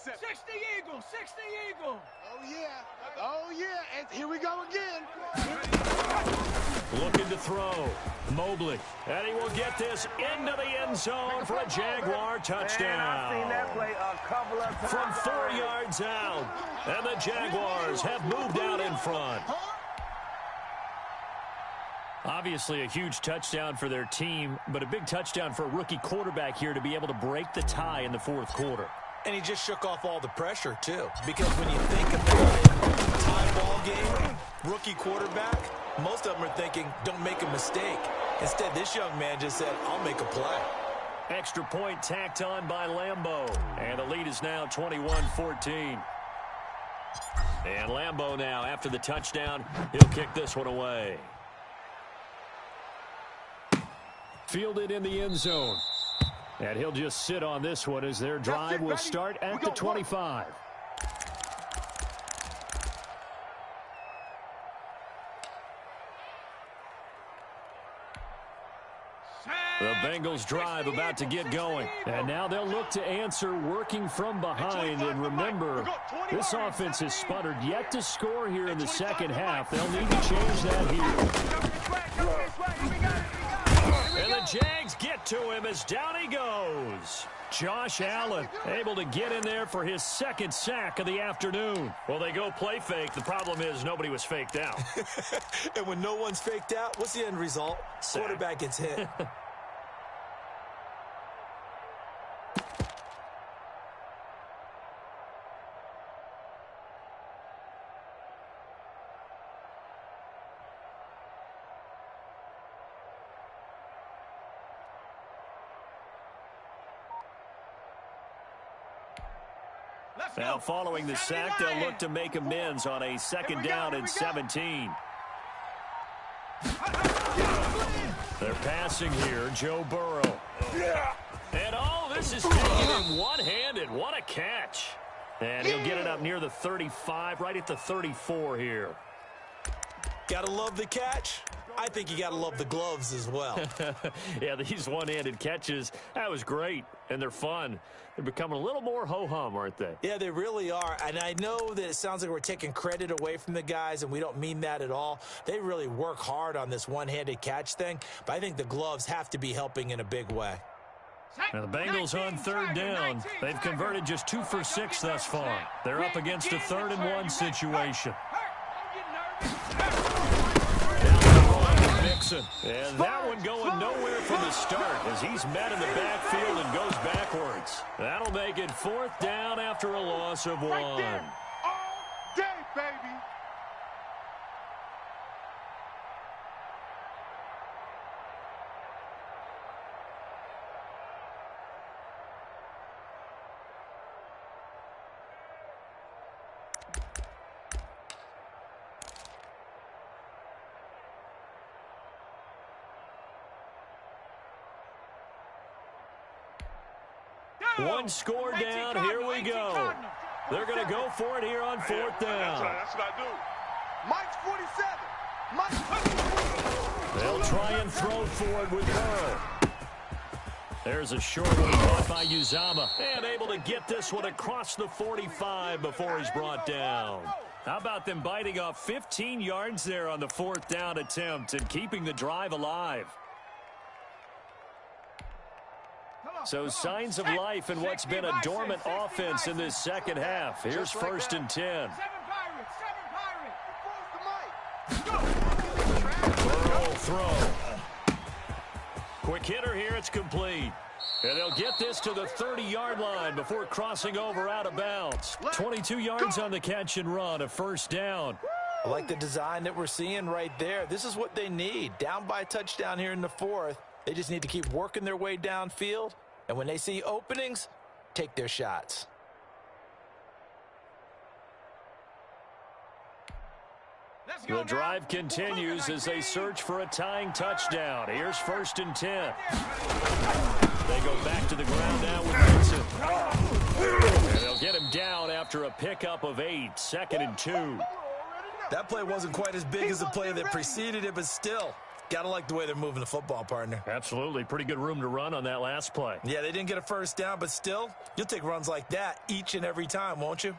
Set. 60 Eagle. Oh, yeah. And here we go again. Looking to throw. Mobley. And he will get this into the end zone for a Jaguar touchdown. I've seen that play a couple of times. From 4 yards out. And the Jaguars have moved out in front. Obviously a huge touchdown for their team, but a big touchdown for a rookie quarterback here to be able to break the tie in the 4th quarter. And he just shook off all the pressure, too. Because when you think about a tie ball game, rookie quarterback, most of them are thinking, don't make a mistake. Instead, this young man just said, I'll make a play. Extra point tacked on by Lambeau. And the lead is now 21-14. And Lambeau now, after the touchdown, he'll kick this one away. Fielded in the end zone. And he'll just sit on this one as their drive will start at the 25. The Bengals drive about to get going. And now they'll look to answer working from behind. And remember, this offense has sputtered yet to score here in the second half. They'll need to change that here. And the Jags get to him as down he goes. Josh Allen able to get in there for his second sack of the afternoon. Well, they go play fake. The problem is nobody was faked out. And when no one's faked out, what's the end result? Sack. Quarterback gets hit. Now following the sack, they'll look to make amends on a second down and 17. They're passing here, Joe Burrow. And this is taken in one-handed. What a catch. And he'll get it up near the 35, right at the 34 here. Gotta love the catch. I think you gotta love the gloves as well. Yeah, these one-handed catches, that was great, and they're fun. They're becoming a little more ho-hum, aren't they? Yeah, they really are. And I know that it sounds like we're taking credit away from the guys, and we don't mean that at all. They really work hard on this one-handed catch thing, but I think the gloves have to be helping in a big way. Now the Bengals on third down. They've converted just 2 for 6 thus far. They're up against a 3rd-and-1 situation. And that one going nowhere from the start as he's met in the backfield and goes backwards. That'll make it 4th down after a loss of 1. Right there. All day, baby. One score down. Here we go. They're going to go for it here on 4th down. That's what I do. Mike's 47. They'll try and throw for it with Burrow. There's a short one caught by Uzama. And able to get this one across the 45 before he's brought down. How about them biting off 15 yards there on the 4th down attempt and keeping the drive alive? So signs of life in what's been a dormant offense in this second half. Here's 1st and 10. Burrow throw. Quick hitter here. It's complete. And they'll get this to the 30-yard line before crossing over out of bounds. 22 yards on the catch and run, a 1st down. I like the design that we're seeing right there. This is what they need. Down by a touchdown here in the 4th. They just need to keep working their way downfield. And when they see openings, take their shots. The drive continues as they search for a tying touchdown. Here's 1st and 10. They go back to the ground now with Vincent. And they'll get him down after a pickup of 8, 2nd and 2. That play wasn't quite as big as the play that preceded it, but still, gotta like the way they're moving the football, partner. Absolutely. Pretty good room to run on that last play. Yeah, they didn't get a 1st down, but still, you'll take runs like that each and every time, won't you?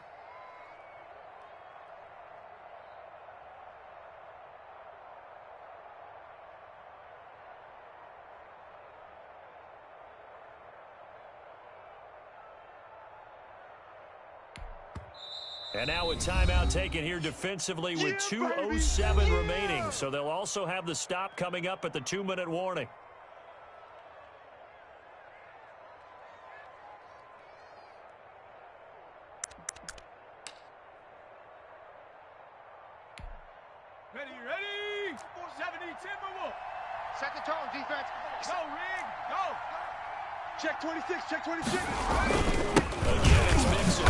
And now a timeout taken here defensively with 2:07 remaining. So they'll also have the stop coming up at the 2-minute warning. Ready. 470 Timberwolves. Set the tone, defense. Go, Rig. Go. Check 26. Check 26. Again, it's Mixon.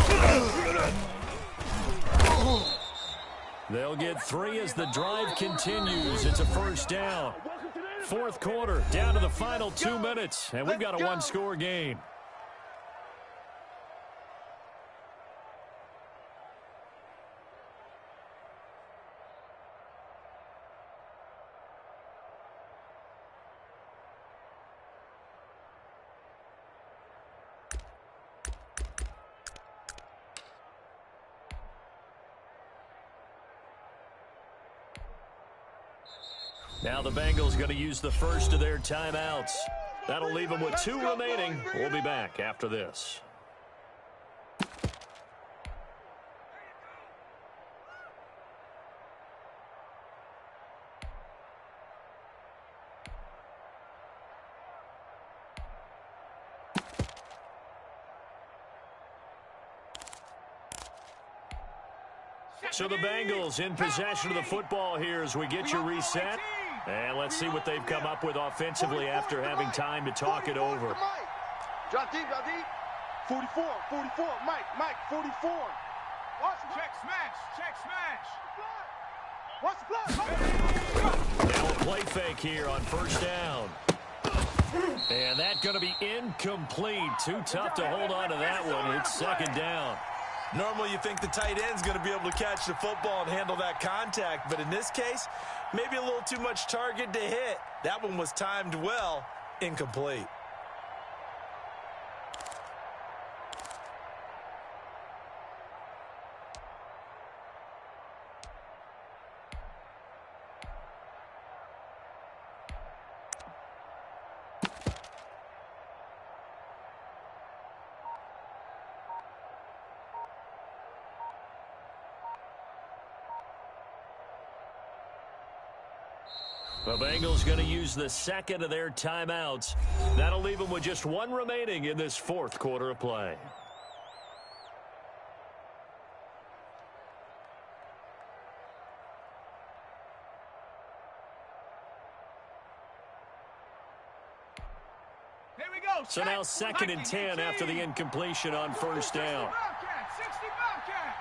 They'll get 3 as the drive continues. It's a 1st down. 4th quarter, down to the final 2 minutes, and we've got a 1-score game. Now the Bengals going to use the first of their timeouts. That'll leave them with 2 remaining. We'll be back after this. So the Bengals in possession of the football here as we get you reset. And let's see what they've come up with offensively after having time to talk it over. Drop deep, 44, Mike, 44. Watch check smash. Watch the block. Now a play fake here on first down. And that's going to be incomplete. Too tough to hold on to that one. It's second down. Normally you think the tight end's going to be able to catch the football and handle that contact, but in this case, maybe a little too much target to hit. That one was timed well, incomplete. The Bengals going to use the second of their timeouts. That'll leave them with just 1 remaining in this fourth quarter of play. Here we go. So now 2nd and 10 after the incompletion on first down. 60 Bobcat.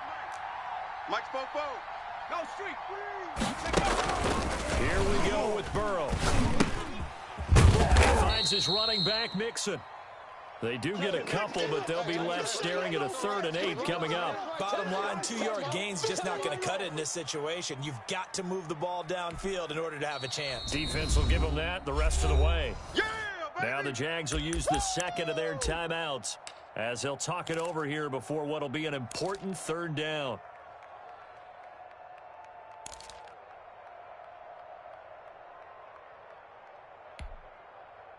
Mike's fofo. Go street. Here we go with Burrow. He finds his running back, Mixon. They do get a couple, but they'll be left staring at a 3rd and 8 coming up. Bottom line, 2-yard gain's just not going to cut it in this situation. You've got to move the ball downfield in order to have a chance. Defense will give them that the rest of the way. Yeah, baby. Now the Jags will use the second of their timeouts as they'll talk it over here before what will be an important 3rd down.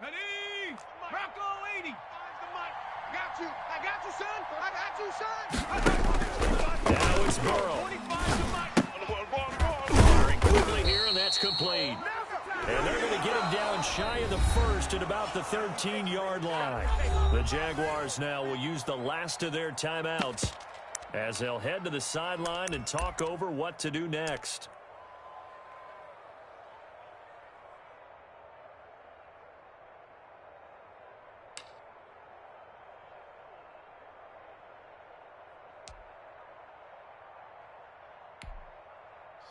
Ready? Bronco 80. I got you, son. Now it's Burrow. 45 to Mike. Firing quickly here, and that's complete. And they're going to get him down shy of the first at about the 13-yard line. The Jaguars now will use the last of their timeouts as they'll head to the sideline and talk over what to do next.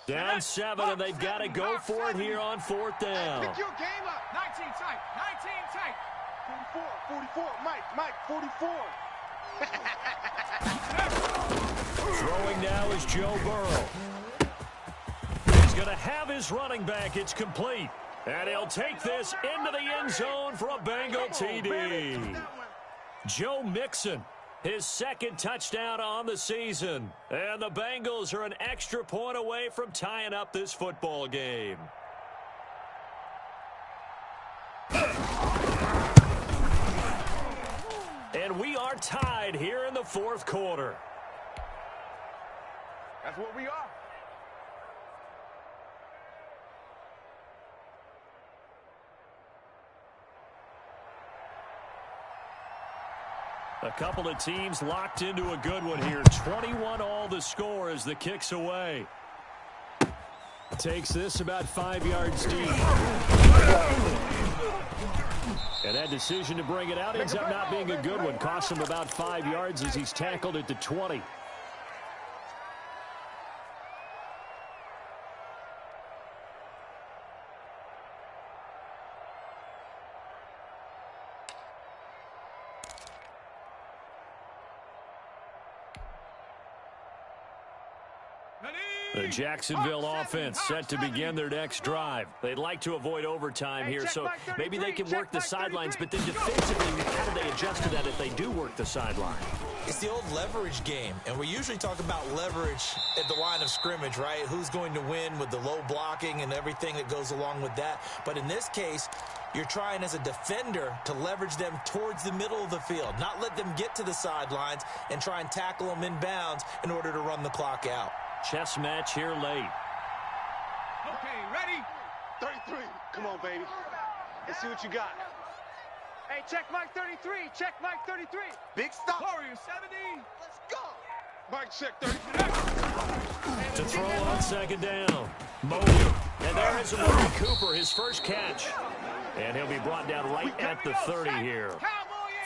Down 7, and they've got to go for it here on 4th down. Pick your game up. 19 tight. 19 tight. 44, Mike, 44. Throwing now is Joe Burrow. He's going to have his running back. It's complete. And he'll take this into the end zone for a Bengal TD. Joe Mixon, his 2nd touchdown on the season. And the Bengals are an extra point away from tying up this football game. And we are tied here in the 4th quarter. That's what we are. A couple of teams locked into a good one here. 21 all the score as the kick's away. Takes this about 5 yards deep. And that decision to bring it out ends up not being a good one. Costs him about 5 yards as he's tackled at the 20. The Jacksonville offense set to begin their next drive. They'd like to avoid overtime here, so maybe they can work the sidelines, but then defensively, how do they adjust to that if they do work the sideline? It's the old leverage game, and we usually talk about leverage at the line of scrimmage, right? Who's going to win with the low blocking and everything that goes along with that. But in this case, you're trying as a defender to leverage them towards the middle of the field, not let them get to the sidelines and try and tackle them in bounds in order to run the clock out. Chess match here late. Okay, ready? 33. Come on, baby. Let's see what you got. Hey, check Mike 33. Check Mike 33. Big stop. Warrior 70. Let's go. Mike check 33. To throw on second down. Mobley. And there is Amari Cooper, his first catch. And he'll be brought down right at the 30 here.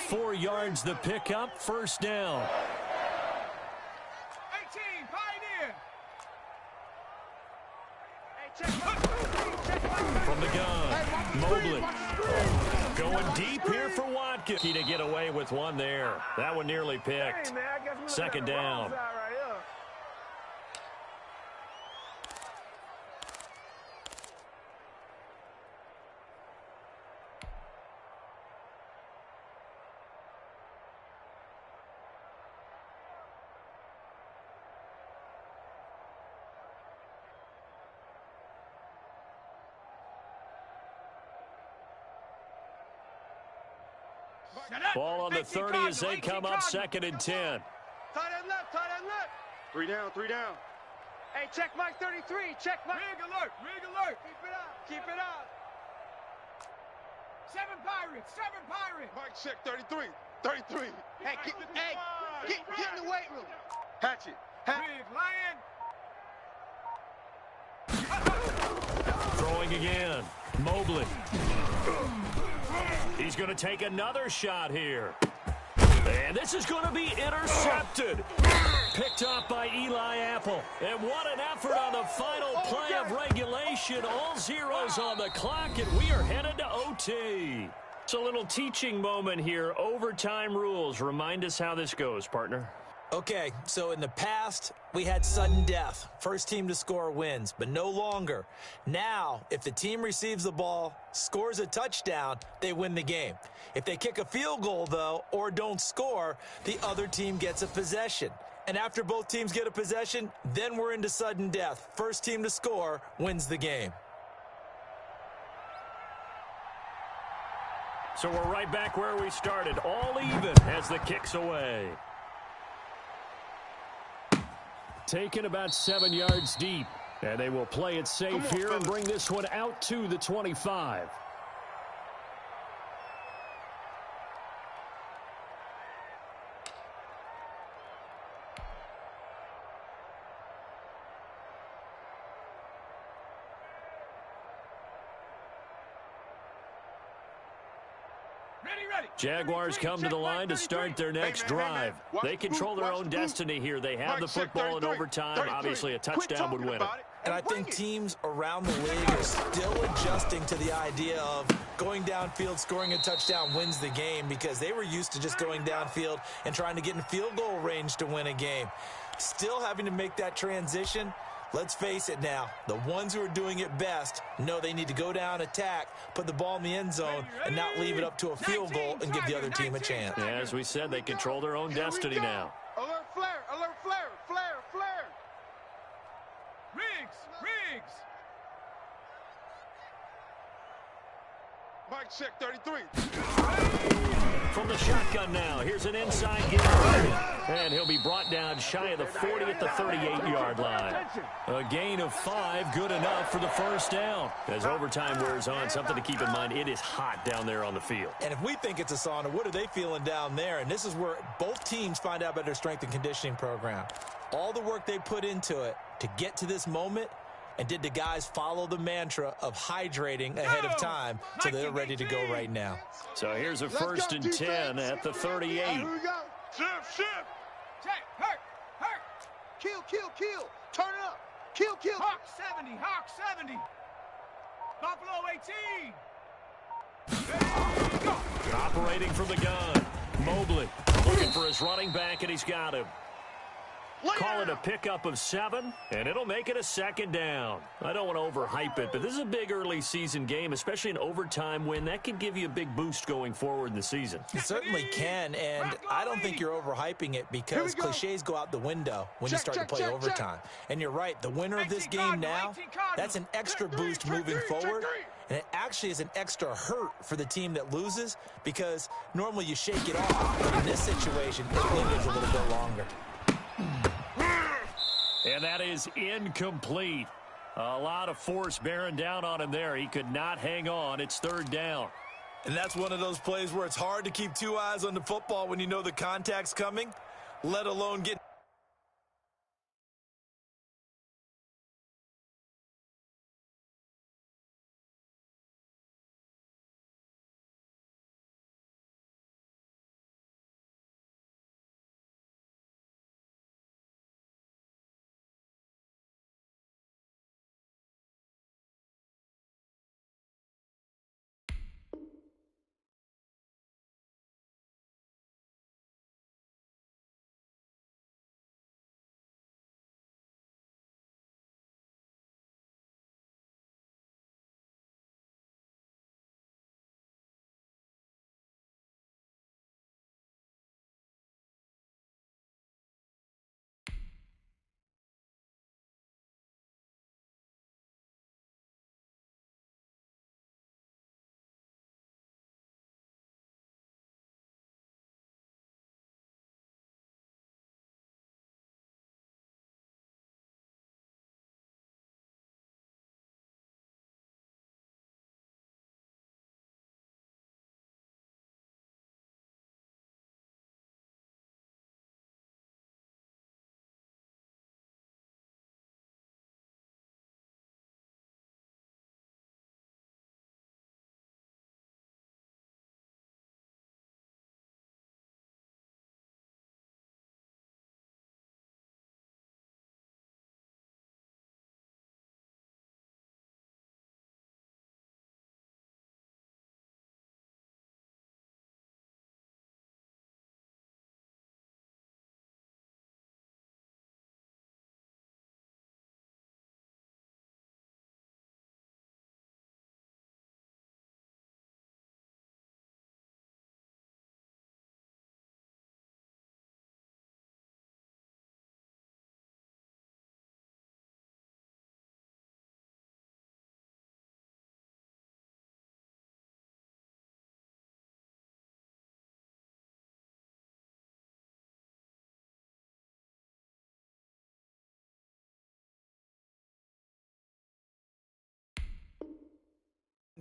4 yards the pickup, first down. 18, Pioneer. Hey, check Mike 33. Check Mike 33. From the gun, Mobley. Going deep here for Watkins. Key to get away with one there. That one nearly picked. Hey, man, I guess we Second got the wrong down. side right here. Ball on the 30 as they come up, 2nd and 10. Tight end left, tight end left. 3 down, 3 down. Hey, check Mike 33. Check Mike. Rig alert, rig alert. Keep it up. Keep it up. 7 Pirates, 7 Pirates. Mike check 33. 33. Hey, get in the weight room. Hatchet. Rig, Lion. Throwing again. Mobley. He's going to take another shot here. And this is going to be intercepted. Picked up by Eli Apple. And what an effort on the final play of regulation. All zeros on the clock, and we are headed to OT. It's a little teaching moment here. Overtime rules. Remind us how this goes, partner. Okay, so in the past, we had sudden death. First team to score wins, but no longer. Now, if the team receives the ball, scores a touchdown, they win the game. If they kick a field goal, though, or don't score, the other team gets a possession. And after both teams get a possession, then we're into sudden death. First team to score wins the game. So we're right back where we started. All even as the kick's away. Taken about 7 yards deep. And they will play it safe here and bring this one out to the 25. Jaguars come to the line to start their next drive. They control their own destiny here. They have the football in overtime. Obviously, a touchdown would win it. And I think teams around the league are still adjusting to the idea of going downfield, scoring a touchdown wins the game, because they were used to just going downfield and trying to get in field goal range to win a game. Still having to make that transition. Let's face it now, the ones who are doing it best know they need to go down, attack, put the ball in the end zone, and not leave it up to a field goal and give the other team a chance. Yeah, as we said, they control their own destiny now. Alert flare, alert flare, flare, flare. Riggs, Riggs. Mike check 33. From the shotgun now, here's an inside give. And he'll be brought down shy of the 40 at the 38-yard line. A gain of 5, good enough for the first down. As overtime wears on, something to keep in mind, it is hot down there on the field. And if we think it's a sauna, what are they feeling down there? And this is where both teams find out about their strength and conditioning program. All the work they put into it to get to this moment, and did the guys follow the mantra of hydrating ahead of time so they're ready to go right now? So here's a 1st and 10 at the 38. Here we go. Shift. Check, hurt. Kill. Turn it up. Kill. Hawk 70, Hawk 70. Buffalo 18. Go. Operating from the gun. Mobley looking for his running back, and he's got him. Call it a pickup of 7, and it'll make it a 2nd down. I don't want to overhype it, but this is a big early season game, especially an overtime win. That can give you a big boost going forward in the season. It certainly can, and I don't think you're overhyping it because cliches go out the window when you start to play overtime. And you're right, the winner of this game now, that's an extra boost moving forward, and it actually is an extra hurt for the team that loses because normally you shake it off, but in this situation, it lingers a little bit longer. And that is incomplete. A lot of force bearing down on him there. He could not hang on. It's 3rd down. And that's one of those plays where it's hard to keep 2 eyes on the football when you know the contact's coming, let alone get...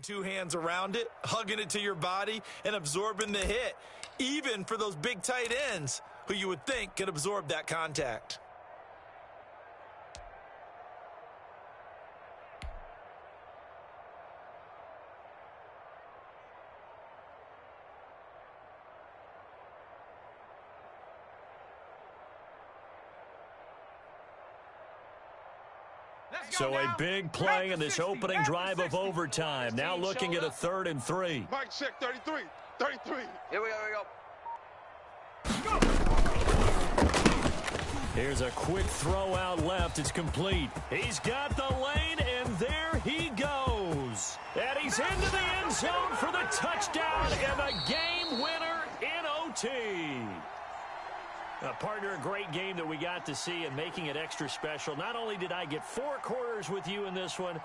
Two hands around it, hugging it to your body, and absorbing the hit, even for those big tight ends who you would think could absorb that contact. So a big play in this opening drive of overtime. Now looking at a 3rd and 3. Mike, check 33. 33. Here we go. Here's a quick throw out left. It's complete. He's got the lane, and there he goes. And he's into the end zone for the touchdown and the game winner in OT. Partner, a great game that we got to see and making it extra special. Not only did I get 4 quarters with you in this one,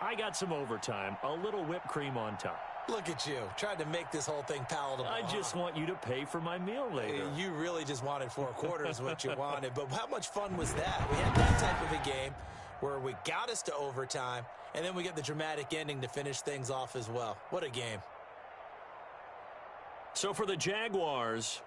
I got some overtime, a little whipped cream on top. Look at you, trying to make this whole thing palatable. I just want you to pay for my meal later. You really just wanted 4 quarters, what you wanted. But how much fun was that? We had that type of a game where we got us to overtime, and then we get the dramatic ending to finish things off as well. What a game. So for the Jaguars,